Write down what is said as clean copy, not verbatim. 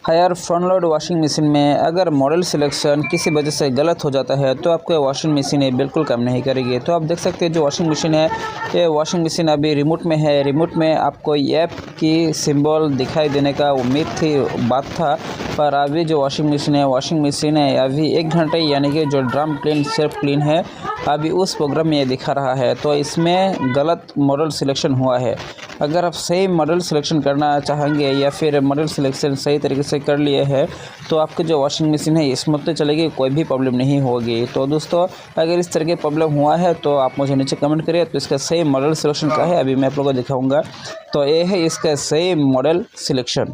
Higher front load washing machine में अगर model selection किसी वजह से गलत हो जाता है तो आपको वॉशिंग मशीन ये बिल्कुल काम नहीं करेगी। तो आप देख सकते हैं जो वॉशिंग मशीन है, ये वॉशिंग मशीन अभी रिमोट में है। रिमोट में आपको ऐप की सिंबल दिखाई देने का उम्मीद थी, बात था, पर अभी जो वॉशिंग मशीन है अभी 1 घंटे यानी कि जो ड्रम क्लीन सेल्फ क्लीन है अभी उस प्रोग्राम में ये दिखा रहा है। तो इसमें गलत मॉडल सिलेक्शन हुआ है। अगर आप सही मॉडल सिलेक्शन करना चाहेंगे या फिर मॉडल सिलेक्शन सही तरीके से कर लिए हैं तो आपकी जो वॉशिंग मशीन है स्मूथली चलेगी, कोई भी प्रॉब्लम नहीं होगी। तो दोस्तों, अगर इस तरह की प्रॉब्लम हुआ है तो आप मुझे नीचे कमेंट करिए। तो इसका सही मॉडल सिलेक्शन क्या है अभी मैं आप लोगों को दिखाऊंगा। तो ये है इसका सही मॉडल सिलेक्शन।